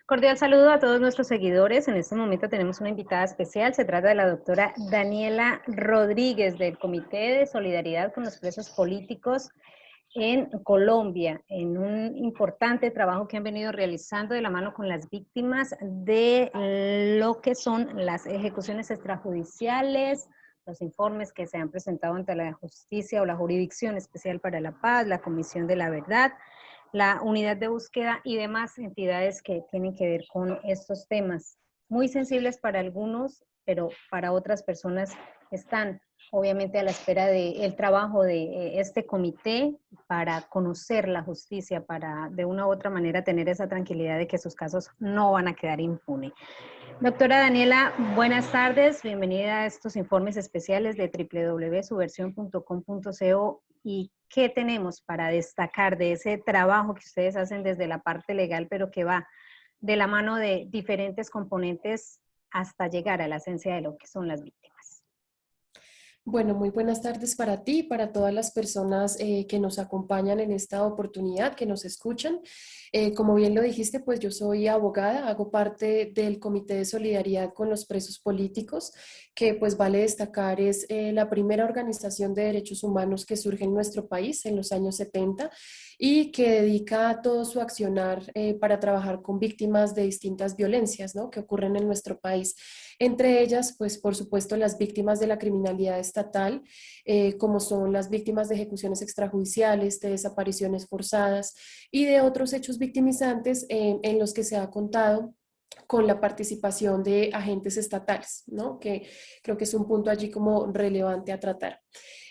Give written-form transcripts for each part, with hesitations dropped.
Cordial saludo a todos nuestros seguidores. En este momento tenemos una invitada especial. Se trata de la doctora Daniela Rodríguez del Comité de Solidaridad con los Presos Políticos en Colombia, en un importante trabajo que han venido realizando de la mano con las víctimas de lo que son las ejecuciones extrajudiciales, los informes que se han presentado ante la justicia o la Jurisdicción Especial para la Paz, la Comisión de la Verdad, la unidad de búsqueda y demás entidades que tienen que ver con estos temas. Muy sensibles para algunos, pero para otras personas están obviamente a la espera del trabajo de este comité para conocer la justicia, para de una u otra manera tener esa tranquilidad de que sus casos no van a quedar impunes. Doctora Daniela, buenas tardes, bienvenida a estos informes especiales de www.subversión.com.co. ¿Y qué tenemos para destacar de ese trabajo que ustedes hacen desde la parte legal, pero que va de la mano de diferentes componentes hasta llegar a la esencia de lo que son las víctimas? Bueno, muy buenas tardes para ti y para todas las personas que nos acompañan en esta oportunidad, que nos escuchan. Como bien lo dijiste, pues yo soy abogada, hago parte del Comité de Solidaridad con los Presos Políticos, que pues vale destacar es la primera organización de derechos humanos que surge en nuestro país en los años 70 y que dedica todo su accionar para trabajar con víctimas de distintas violencias, ¿no?, que ocurren en nuestro país. Entre ellas, pues por supuesto, las víctimas de la criminalidad estatal, como son las víctimas de ejecuciones extrajudiciales, de desapariciones forzadas y de otros hechos victimizantes en los que se ha contado con la participación de agentes estatales, ¿no?, que creo que es un punto allí como relevante a tratar.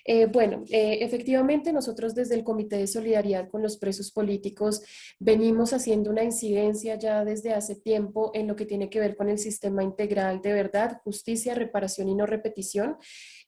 Efectivamente, nosotros desde el Comité de Solidaridad con los Presos Políticos venimos haciendo una incidencia ya desde hace tiempo en lo que tiene que ver con el sistema integral de verdad, justicia, reparación y no repetición,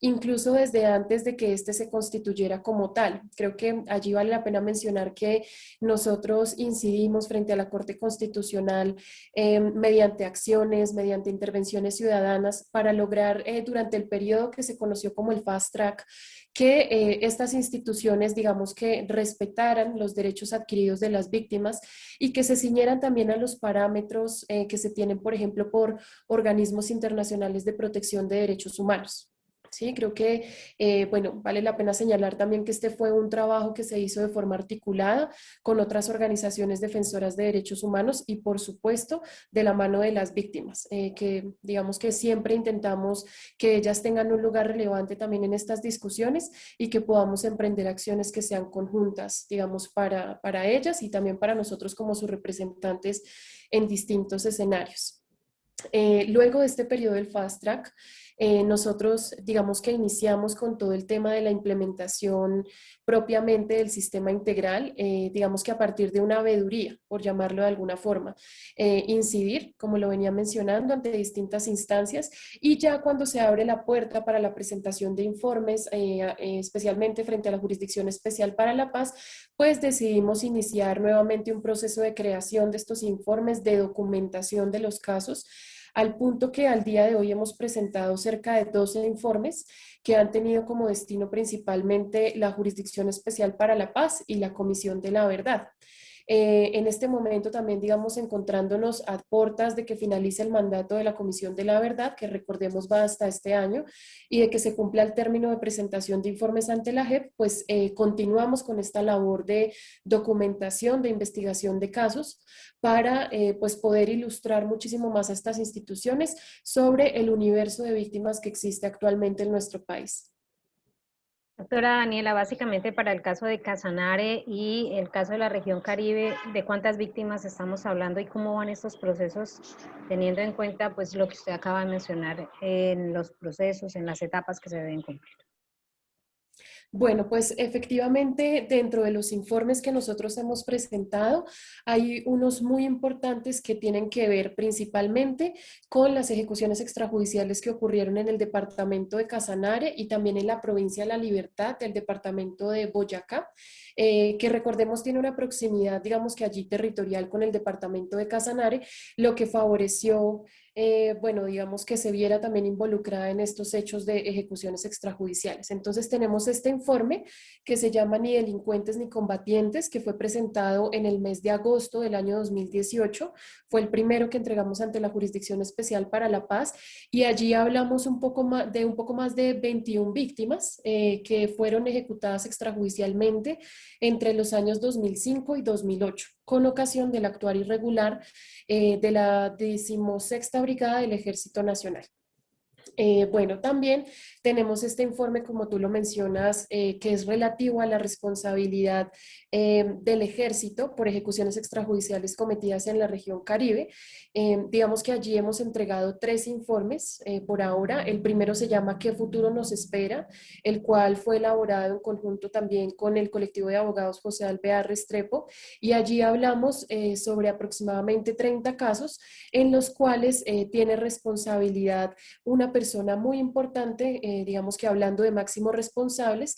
incluso desde antes de que este se constituyera como tal. Creo que allí vale la pena mencionar que nosotros incidimos frente a la Corte Constitucional mediante acciones, mediante intervenciones ciudadanas para lograr durante el periodo que se conoció como el Fast Track, que estas instituciones, digamos, que respetaran los derechos adquiridos de las víctimas y que se ciñeran también a los parámetros que se tienen, por ejemplo, por organismos internacionales de protección de derechos humanos. Sí, creo que, vale la pena señalar también que este fue un trabajo que se hizo de forma articulada con otras organizaciones defensoras de derechos humanos y, por supuesto, de la mano de las víctimas, que digamos que siempre intentamos que ellas tengan un lugar relevante también en estas discusiones y que podamos emprender acciones que sean conjuntas, digamos, para ellas y también para nosotros como sus representantes en distintos escenarios. Luego de este periodo del Fast Track, nosotros digamos que iniciamos con todo el tema de la implementación propiamente del sistema integral, digamos que a partir de una veeduría, por llamarlo de alguna forma, incidir, como lo venía mencionando, ante distintas instancias y ya cuando se abre la puerta para la presentación de informes, especialmente frente a la Jurisdicción Especial para la Paz, pues decidimos iniciar nuevamente un proceso de creación de estos informes, de documentación de los casos, al punto que al día de hoy hemos presentado cerca de 12 informes que han tenido como destino principalmente la Jurisdicción Especial para la Paz y la Comisión de la Verdad. En este momento también, digamos, encontrándonos a puertas de que finalice el mandato de la Comisión de la Verdad, que recordemos va hasta este año, y de que se cumpla el término de presentación de informes ante la JEP, pues continuamos con esta labor de documentación, de investigación de casos, para pues poder ilustrar muchísimo más a estas instituciones sobre el universo de víctimas que existe actualmente en nuestro país. Doctora Daniela, básicamente para el caso de Casanare y el caso de la región Caribe, ¿de cuántas víctimas estamos hablando y cómo van estos procesos, teniendo en cuenta pues lo que usted acaba de mencionar en los procesos, en las etapas que se deben cumplir? Bueno, pues efectivamente dentro de los informes que nosotros hemos presentado hay unos muy importantes que tienen que ver principalmente con las ejecuciones extrajudiciales que ocurrieron en el departamento de Casanare y también en la provincia de La Libertad del departamento de Boyacá, que recordemos tiene una proximidad, digamos que allí territorial con el departamento de Casanare, lo que favoreció bueno, digamos que se viera también involucrada en estos hechos de ejecuciones extrajudiciales. Entonces tenemos este informe que se llama Ni delincuentes ni combatientes, que fue presentado en el mes de agosto del año 2018. Fue el primero que entregamos ante la Jurisdicción Especial para la Paz, y allí hablamos un poco más de 21 víctimas que fueron ejecutadas extrajudicialmente entre los años 2005 y 2008, con ocasión del actuar irregular de la 16ª Brigada del Ejército Nacional. Bueno, también tenemos este informe, como tú lo mencionas, que es relativo a la responsabilidad del ejército por ejecuciones extrajudiciales cometidas en la región Caribe. Digamos que allí hemos entregado 3 informes por ahora. El primero se llama ¿Qué futuro nos espera?, el cual fue elaborado en conjunto también con el colectivo de abogados José Alvear Restrepo, y allí hablamos sobre aproximadamente 30 casos en los cuales tiene responsabilidad una persona muy importante, digamos que hablando de máximos responsables,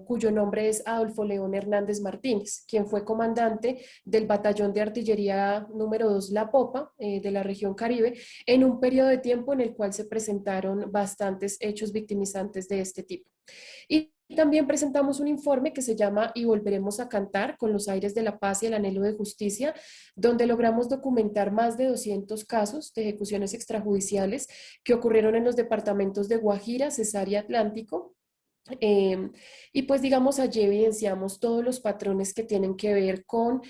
cuyo nombre es Adolfo León Hernández Martínez, quien fue comandante del Batallón de Artillería número 2 La Popa de la región Caribe, en un periodo de tiempo en el cual se presentaron bastantes hechos victimizantes de este tipo. Y también presentamos un informe que se llama Y volveremos a cantar, con los aires de la paz y el anhelo de justicia, donde logramos documentar más de 200 casos de ejecuciones extrajudiciales que ocurrieron en los departamentos de Guajira, Cesar y Atlántico. Y pues digamos, allí evidenciamos todos los patrones que tienen que ver con,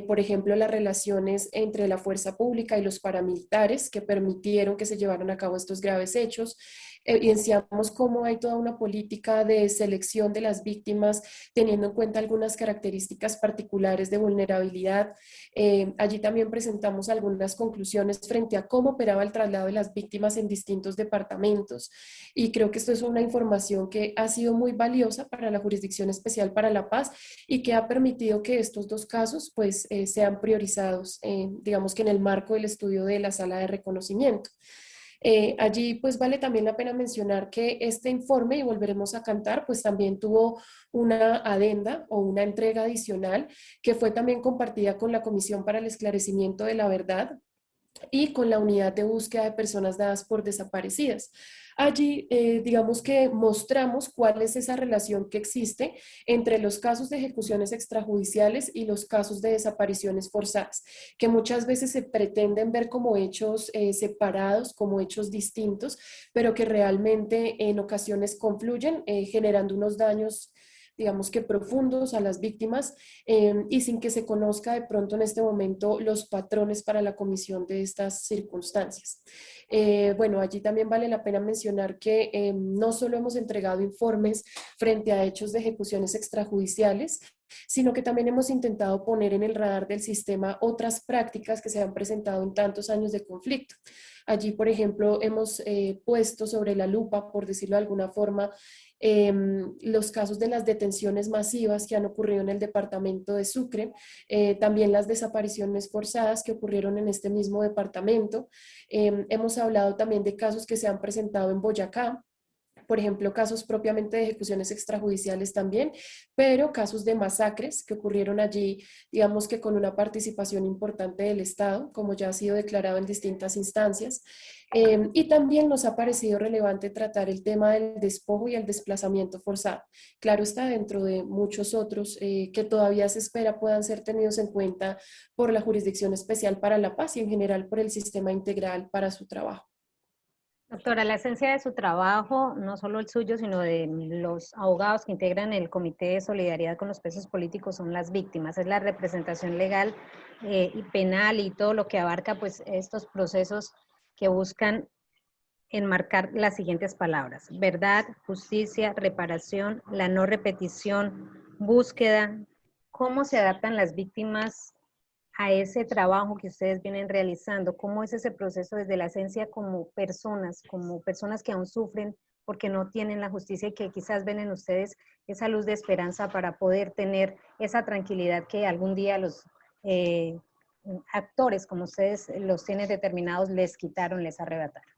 por ejemplo, las relaciones entre la fuerza pública y los paramilitares que permitieron que se llevaran a cabo estos graves hechos. Evidenciamos cómo hay toda una política de selección de las víctimas, teniendo en cuenta algunas características particulares de vulnerabilidad. Allí también presentamos algunas conclusiones frente a cómo operaba el traslado de las víctimas en distintos departamentos, y creo que esto es una información que ha sido muy valiosa para la Jurisdicción Especial para la Paz y que ha permitido que estos 2 casos pues sean priorizados, digamos que en el marco del estudio de la sala de reconocimiento. Allí pues vale también la pena mencionar que este informe, Y volveremos a cantar, pues también tuvo una adenda o una entrega adicional que fue también compartida con la Comisión para el Esclarecimiento de la Verdad y con la unidad de búsqueda de personas dadas por desaparecidas. Allí, digamos que mostramos cuál es esa relación que existe entre los casos de ejecuciones extrajudiciales y los casos de desapariciones forzadas, que muchas veces se pretenden ver como hechos separados, como hechos distintos, pero que realmente en ocasiones confluyen, generando unos daños, digamos que profundos a las víctimas, y sin que se conozca de pronto en este momento los patrones para la comisión de estas circunstancias. Bueno, allí también vale la pena mencionar que no solo hemos entregado informes frente a hechos de ejecuciones extrajudiciales, sino que también hemos intentado poner en el radar del sistema otras prácticas que se han presentado en tantos años de conflicto. Allí, por ejemplo, hemos puesto sobre la lupa, por decirlo de alguna forma, los casos de las detenciones masivas que han ocurrido en el departamento de Sucre, también las desapariciones forzadas que ocurrieron en este mismo departamento. Hemos hablado también de casos que se han presentado en Boyacá, por ejemplo, casos propiamente de ejecuciones extrajudiciales también, pero casos de masacres que ocurrieron allí, digamos que con una participación importante del Estado, como ya ha sido declarado en distintas instancias. Y también nos ha parecido relevante tratar el tema del despojo y el desplazamiento forzado. Claro está, dentro de muchos otros que todavía se espera puedan ser tenidos en cuenta por la Jurisdicción Especial para la Paz y en general por el sistema integral para su trabajo. Doctora, la esencia de su trabajo, no solo el suyo, sino de los abogados que integran el Comité de Solidaridad con los Presos Políticos, son las víctimas, es la representación legal y penal y todo lo que abarca pues estos procesos que buscan enmarcar las siguientes palabras: verdad, justicia, reparación, la no repetición, búsqueda. ¿Cómo se adaptan las víctimas a ese trabajo que ustedes vienen realizando? ¿Cómo es ese proceso desde la esencia como personas que aún sufren porque no tienen la justicia y que quizás ven en ustedes esa luz de esperanza para poder tener esa tranquilidad que algún día los actores como ustedes los tienen determinados les quitaron, les arrebataron?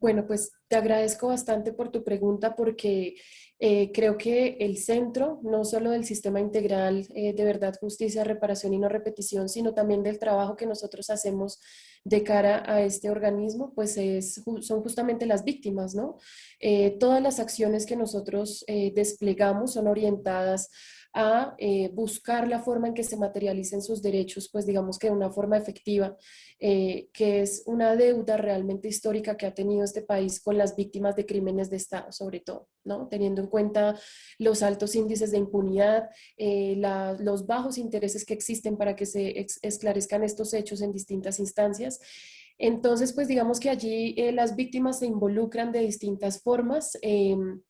Bueno, pues te agradezco bastante por tu pregunta porque creo que el centro, no solo del sistema integral de verdad, justicia, reparación y no repetición, sino también del trabajo que nosotros hacemos de cara a este organismo, pues son justamente las víctimas, ¿no? Todas las acciones que nosotros desplegamos son orientadas a buscar la forma en que se materialicen sus derechos, pues digamos que de una forma efectiva, que es una deuda realmente histórica que ha tenido este país con las víctimas de crímenes de Estado, sobre todo, ¿no? Teniendo en cuenta los altos índices de impunidad, los bajos intereses que existen para que se esclarezcan estos hechos en distintas instancias. Entonces, pues digamos que allí las víctimas se involucran de distintas formas,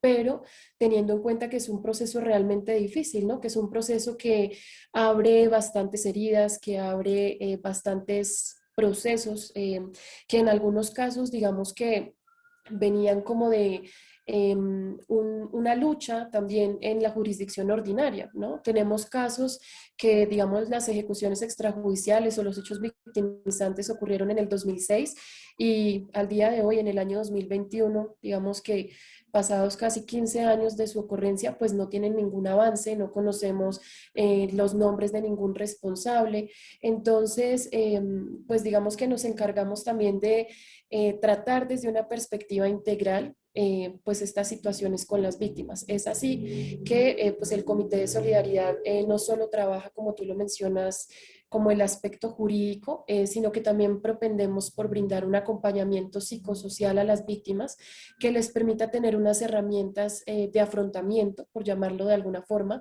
pero teniendo en cuenta que es un proceso realmente difícil, ¿no? Que es un proceso que abre bastantes heridas, que abre bastantes procesos, que en algunos casos, digamos que venían como de una lucha también en la jurisdicción ordinaria, ¿no? Tenemos casos que, digamos, las ejecuciones extrajudiciales o los hechos victimizantes ocurrieron en el 2006 y al día de hoy, en el año 2021, digamos que pasados casi 15 años de su ocurrencia, pues no tienen ningún avance, no conocemos los nombres de ningún responsable. Entonces, pues digamos que nos encargamos también de tratar desde una perspectiva integral pues estas situaciones con las víctimas. Es así que pues el Comité de Solidaridad no solo trabaja, como tú lo mencionas, como el aspecto jurídico, sino que también propendemos por brindar un acompañamiento psicosocial a las víctimas que les permita tener unas herramientas de afrontamiento, por llamarlo de alguna forma,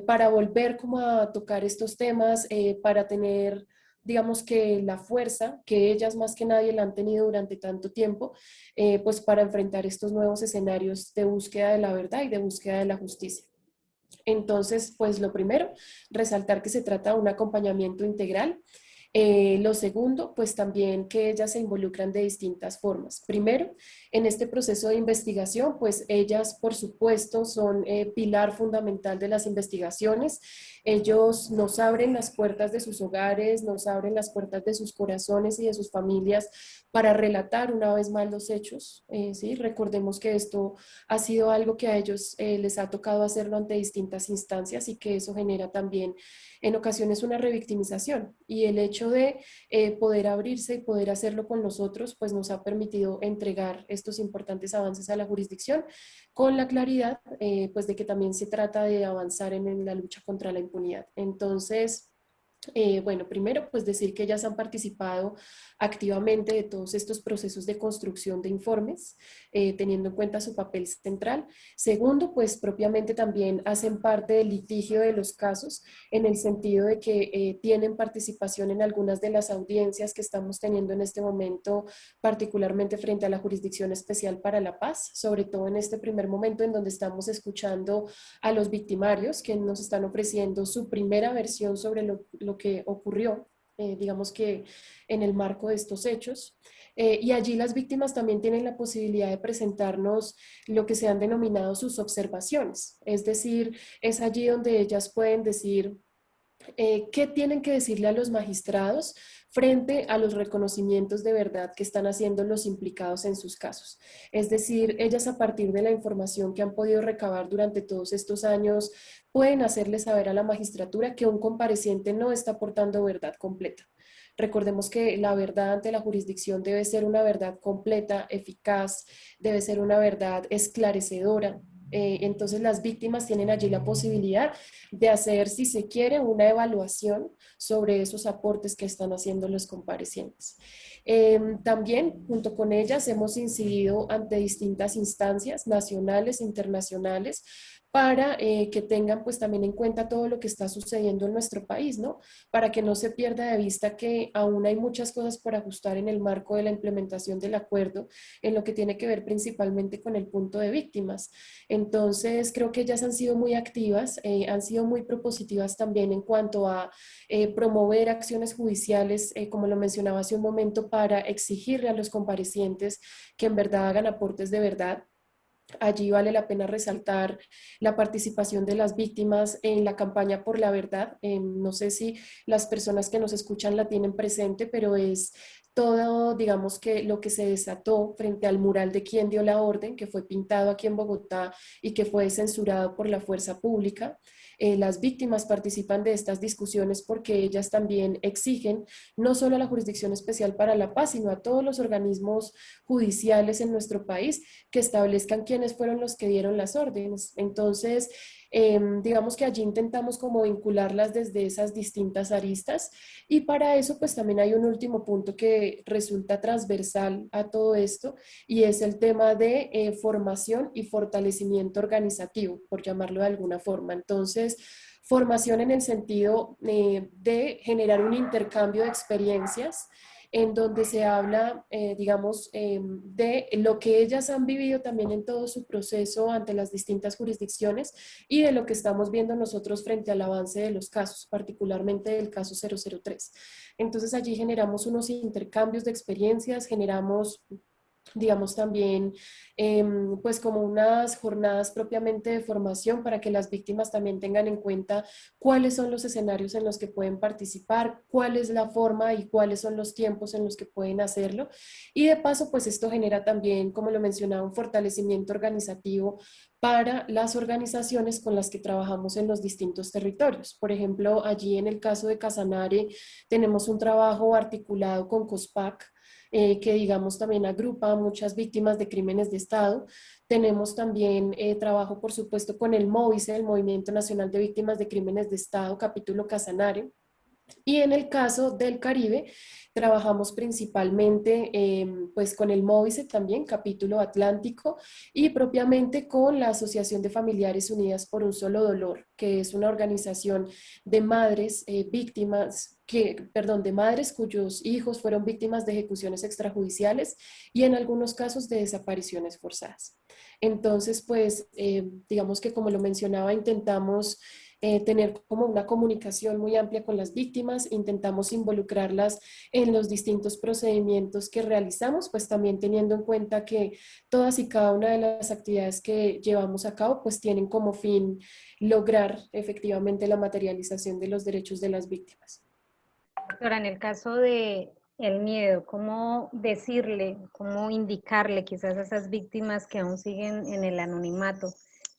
para volver como a tocar estos temas, para tener digamos que la fuerza que ellas más que nadie la han tenido durante tanto tiempo, pues para enfrentar estos nuevos escenarios de búsqueda de la verdad y de búsqueda de la justicia. Entonces, pues lo primero, resaltar que se trata de un acompañamiento integral. Lo segundo, pues también que ellas se involucran de distintas formas. Primero, en este proceso de investigación, pues ellas, por supuesto, son pilar fundamental de las investigaciones. Ellos nos abren las puertas de sus hogares, nos abren las puertas de sus corazones y de sus familias para relatar una vez más los hechos. ¿Sí? Recordemos que esto ha sido algo que a ellos les ha tocado hacerlo ante distintas instancias y que eso genera también en ocasiones una revictimización. Y el hecho de poder abrirse y poder hacerlo con nosotros, pues nos ha permitido entregar estos importantes avances a la jurisdicción con la claridad, pues de que también se trata de avanzar en la lucha contra la impunidad. Entonces, bueno, primero, pues decir que ellas han participado activamente de todos estos procesos de construcción de informes, teniendo en cuenta su papel central. Segundo, pues propiamente también hacen parte del litigio de los casos, en el sentido de que tienen participación en algunas de las audiencias que estamos teniendo en este momento, particularmente frente a la Jurisdicción Especial para la Paz, sobre todo en este primer momento en donde estamos escuchando a los victimarios que nos están ofreciendo su primera versión sobre lo que ocurrió, digamos que en el marco de estos hechos. Y allí las víctimas también tienen la posibilidad de presentarnos lo que se han denominado sus observaciones, es decir, es allí donde ellas pueden decir qué tienen que decirle a los magistrados frente a los reconocimientos de verdad que están haciendo los implicados en sus casos. Es decir, ellas a partir de la información que han podido recabar durante todos estos años pueden hacerle saber a la magistratura que un compareciente no está aportando verdad completa. Recordemos que la verdad ante la jurisdicción debe ser una verdad completa, eficaz, debe ser una verdad esclarecedora. Entonces las víctimas tienen allí la posibilidad de hacer, si se quiere, una evaluación sobre esos aportes que están haciendo los comparecientes. También, junto con ellas, hemos incidido ante distintas instancias nacionales e internacionales para que tengan pues también en cuenta todo lo que está sucediendo en nuestro país, ¿no? Para que no se pierda de vista que aún hay muchas cosas por ajustar en el marco de la implementación del acuerdo, en lo que tiene que ver principalmente con el punto de víctimas. Entonces, creo que ellas han sido muy activas, han sido muy propositivas también en cuanto a promover acciones judiciales, como lo mencionaba hace un momento, para exigirle a los comparecientes que en verdad hagan aportes de verdad. Allí vale la pena resaltar la participación de las víctimas en la campaña por la verdad. No sé si las personas que nos escuchan la tienen presente, pero es todo, digamos que lo que se desató frente al mural de Quién dio la orden, que fue pintado aquí en Bogotá y que fue censurado por la fuerza pública. Las víctimas participan de estas discusiones porque ellas también exigen no solo a la Jurisdicción Especial para la Paz, sino a todos los organismos judiciales en nuestro país que establezcan quiénes fueron los que dieron las órdenes. Entonces, digamos que allí intentamos como vincularlas desde esas distintas aristas y para eso pues también hay un último punto que resulta transversal a todo esto y es el tema de formación y fortalecimiento organizativo, por llamarlo de alguna forma. Entonces, formación en el sentido de generar un intercambio de experiencias en donde se habla, digamos, de lo que ellas han vivido también en todo su proceso ante las distintas jurisdicciones y de lo que estamos viendo nosotros frente al avance de los casos, particularmente del caso 003. Entonces allí generamos unos intercambios de experiencias, generamos digamos también, pues como unas jornadas propiamente de formación para que las víctimas también tengan en cuenta cuáles son los escenarios en los que pueden participar, cuál es la forma y cuáles son los tiempos en los que pueden hacerlo. Y de paso, pues esto genera también, como lo mencionaba, un fortalecimiento organizativo para las organizaciones con las que trabajamos en los distintos territorios. Por ejemplo, allí en el caso de Casanare tenemos un trabajo articulado con COSPAC, que digamos también agrupa a muchas víctimas de crímenes de Estado. Tenemos también trabajo, por supuesto, con el MOVICE, el Movimiento Nacional de Víctimas de Crímenes de Estado, capítulo Casanare. Y en el caso del Caribe, trabajamos principalmente pues con el MOVICE también, capítulo Atlántico, y propiamente con la Asociación de Familiares Unidas por un Solo Dolor, que es una organización de madres víctimas, perdón, de madres cuyos hijos fueron víctimas de ejecuciones extrajudiciales y en algunos casos de desapariciones forzadas. Entonces, pues, digamos que como lo mencionaba, intentamos tener como una comunicación muy amplia con las víctimas, intentamos involucrarlas en los distintos procedimientos que realizamos, pues también teniendo en cuenta que todas y cada una de las actividades que llevamos a cabo, pues tienen como fin lograr efectivamente la materialización de los derechos de las víctimas. Doctora, en el caso de el miedo, ¿cómo decirle, cómo indicarle quizás a esas víctimas que aún siguen en el anonimato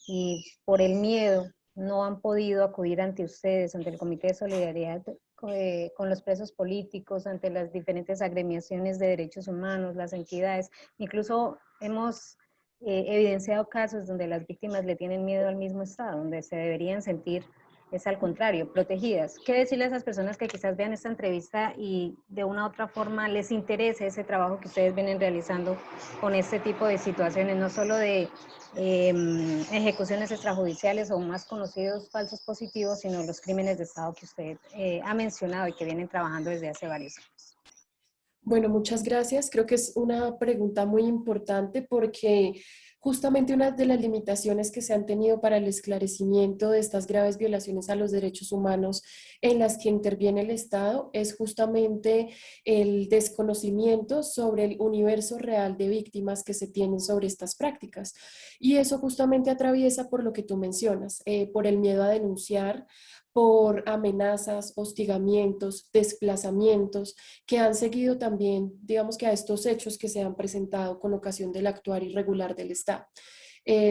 y por el miedo no han podido acudir ante ustedes, ante el Comité de Solidaridad con los presos políticos, ante las diferentes agremiaciones de derechos humanos, las entidades? Incluso hemos evidenciado casos donde las víctimas le tienen miedo al mismo Estado, donde se deberían sentir es al contrario, protegidas. ¿Qué decirle a esas personas que quizás vean esta entrevista y de una u otra forma les interese ese trabajo que ustedes vienen realizando con este tipo de situaciones, no solo de ejecuciones extrajudiciales o más conocidos falsos positivos, sino los crímenes de Estado que usted ha mencionado y que vienen trabajando desde hace varios años? Bueno, muchas gracias. Creo que es una pregunta muy importante porque justamente una de las limitaciones que se han tenido para el esclarecimiento de estas graves violaciones a los derechos humanos en las que interviene el Estado es justamente el desconocimiento sobre el universo real de víctimas que se tienen sobre estas prácticas. Y eso justamente atraviesa por lo que tú mencionas, por el miedo a denunciar, por amenazas, hostigamientos, desplazamientos que han seguido también, digamos que a estos hechos que se han presentado con ocasión del actuar irregular del Estado.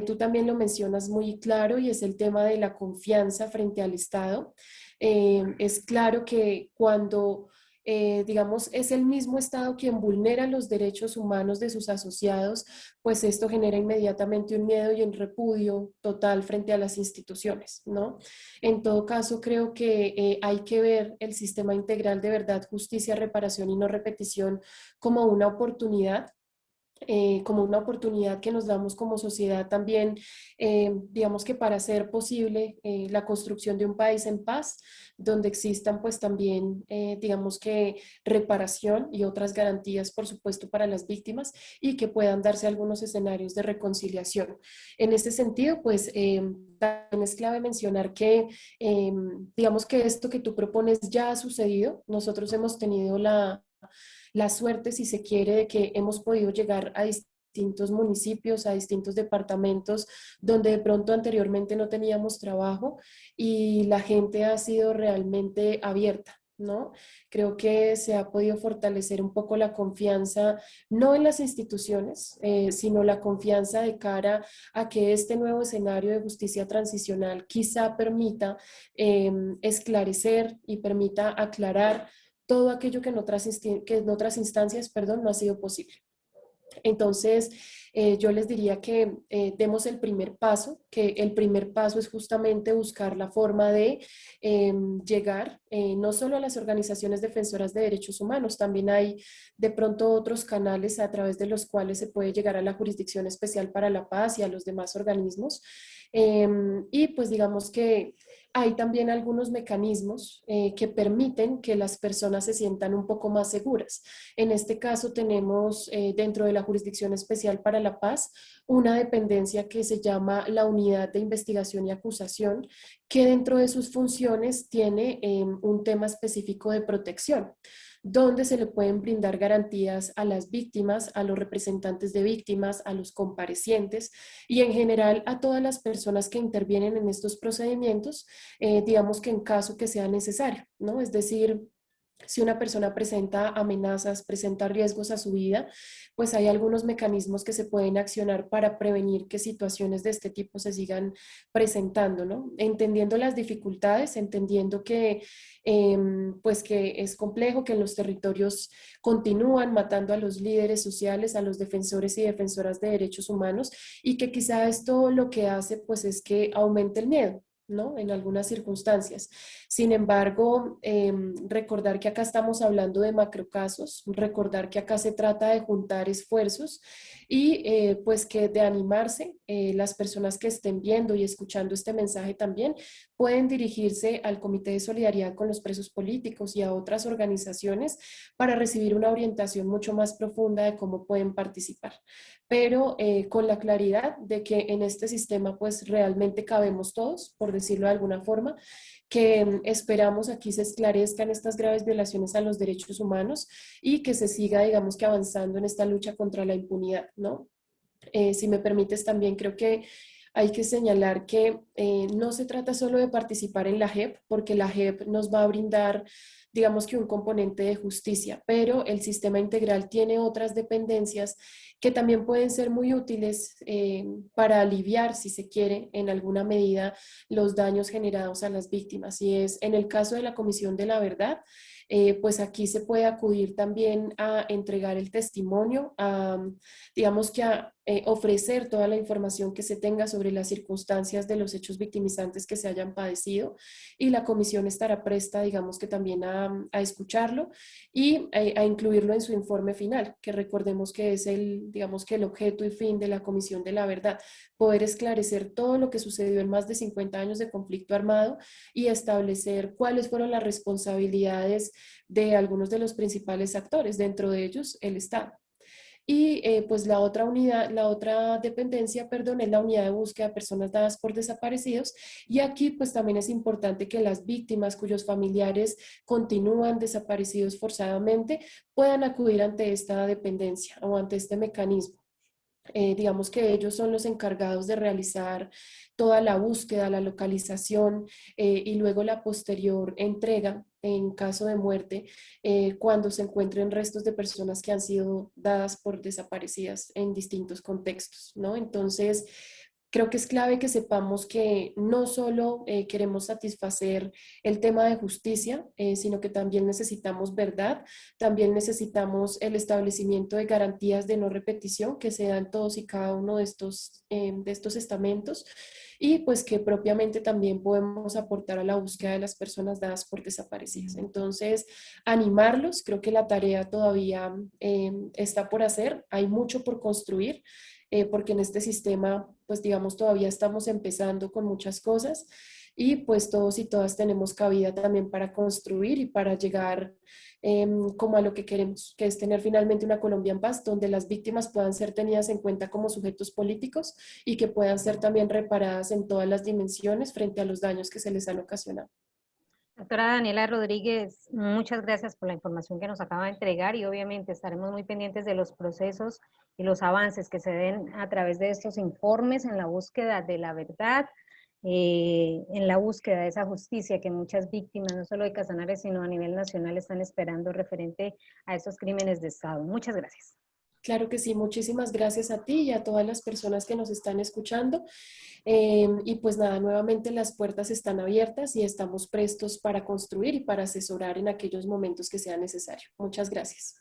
Tú también lo mencionas muy claro y es el tema de la confianza frente al Estado. Es claro que cuando digamos, es el mismo Estado quien vulnera los derechos humanos de sus asociados, pues esto genera inmediatamente un miedo y un repudio total frente a las instituciones, ¿no? En todo caso, creo que hay que ver el sistema integral de verdad, justicia, reparación y no repetición como una oportunidad que nos damos como sociedad también, digamos que para hacer posible la construcción de un país en paz, donde existan pues también, digamos que reparación y otras garantías, por supuesto, para las víctimas y que puedan darse algunos escenarios de reconciliación. En este sentido, pues también es clave mencionar que, digamos que esto que tú propones ya ha sucedido. Nosotros hemos tenido la suerte, si se quiere, de que hemos podido llegar a distintos municipios, a distintos departamentos donde de pronto anteriormente no teníamos trabajo y la gente ha sido realmente abierta, ¿no? Creo que se ha podido fortalecer un poco la confianza, no en las instituciones, sino la confianza de cara a que este nuevo escenario de justicia transicional quizá permita esclarecer y permita aclarar todo aquello que en otras instancias, perdón, no ha sido posible. Entonces, yo les diría que demos el primer paso, que el primer paso es justamente buscar la forma de llegar no solo a las organizaciones defensoras de derechos humanos, también hay de pronto otros canales a través de los cuales se puede llegar a la Jurisdicción Especial para la Paz y a los demás organismos. Y pues digamos que hay también algunos mecanismos que permiten que las personas se sientan un poco más seguras. En este caso tenemos dentro de la Jurisdicción Especial para la Paz una dependencia que se llama la Unidad de Investigación y Acusación, que dentro de sus funciones tiene un tema específico de protección, donde se le pueden brindar garantías a las víctimas, a los representantes de víctimas, a los comparecientes y en general a todas las personas que intervienen en estos procedimientos, digamos que en caso que sea necesario, ¿no? Es decir, si una persona presenta amenazas, presenta riesgos a su vida, pues hay algunos mecanismos que se pueden accionar para prevenir que situaciones de este tipo se sigan presentando, ¿no? Entendiendo las dificultades, entendiendo que, pues que es complejo, que en los territorios continúan matando a los líderes sociales, a los defensores y defensoras de derechos humanos, y que quizá esto lo que hace, pues es que aumente el miedo, ¿no? En algunas circunstancias. Sin embargo, recordar que acá estamos hablando de macrocasos, recordar que acá se trata de juntar esfuerzos y pues que de animarse, las personas que estén viendo y escuchando este mensaje también pueden dirigirse al Comité de Solidaridad con los Presos Políticos y a otras organizaciones para recibir una orientación mucho más profunda de cómo pueden participar, pero con la claridad de que en este sistema pues realmente cabemos todos, por decirlo de alguna forma, que esperamos aquí se esclarezcan estas graves violaciones a los derechos humanos y que se siga, digamos que avanzando en esta lucha contra la impunidad, ¿no? Si me permites también, creo que hay que señalar que no se trata solo de participar en la JEP, porque la JEP nos va a brindar, digamos que un componente de justicia, pero el sistema integral tiene otras dependencias que también pueden ser muy útiles para aliviar, si se quiere, en alguna medida los daños generados a las víctimas. Y es en el caso de la Comisión de la Verdad, pues aquí se puede acudir también a entregar el testimonio, a, digamos que a ofrecer toda la información que se tenga sobre las circunstancias de los hechos victimizantes que se hayan padecido y la comisión estará presta, digamos que también a escucharlo y a incluirlo en su informe final, que recordemos que es el, digamos que el objeto y fin de la Comisión de la Verdad, poder esclarecer todo lo que sucedió en más de 50 años de conflicto armado y establecer cuáles fueron las responsabilidades de algunos de los principales actores, dentro de ellos el Estado. Y pues la otra unidad, la otra dependencia, perdón, es la unidad de búsqueda de personas dadas por desaparecidos. Y aquí pues también es importante que las víctimas cuyos familiares continúan desaparecidos forzadamente puedan acudir ante esta dependencia o ante este mecanismo. Digamos que ellos son los encargados de realizar toda la búsqueda, la localización y luego la posterior entrega en caso de muerte cuando se encuentren restos de personas que han sido dadas por desaparecidas en distintos contextos, ¿no? Entonces, creo que es clave que sepamos que no solo queremos satisfacer el tema de justicia, sino que también necesitamos verdad, también necesitamos el establecimiento de garantías de no repetición que se dan todos y cada uno de estos estamentos y pues que propiamente también podemos aportar a la búsqueda de las personas dadas por desaparecidas. Entonces, animarlos, creo que la tarea todavía está por hacer, hay mucho por construir porque en este sistema, pues digamos, todavía estamos empezando con muchas cosas y pues todos y todas tenemos cabida también para construir y para llegar como a lo que queremos, que es tener finalmente una Colombia en paz, donde las víctimas puedan ser tenidas en cuenta como sujetos políticos y que puedan ser también reparadas en todas las dimensiones frente a los daños que se les han ocasionado. Doctora Daniela Rodríguez, muchas gracias por la información que nos acaba de entregar y obviamente estaremos muy pendientes de los procesos y los avances que se den a través de estos informes en la búsqueda de la verdad, en la búsqueda de esa justicia que muchas víctimas, no solo de Casanare, sino a nivel nacional, están esperando referente a esos crímenes de Estado. Muchas gracias. Claro que sí, muchísimas gracias a ti y a todas las personas que nos están escuchando. Y pues nada, nuevamente las puertas están abiertas y estamos prestos para construir y para asesorar en aquellos momentos que sea necesario. Muchas gracias.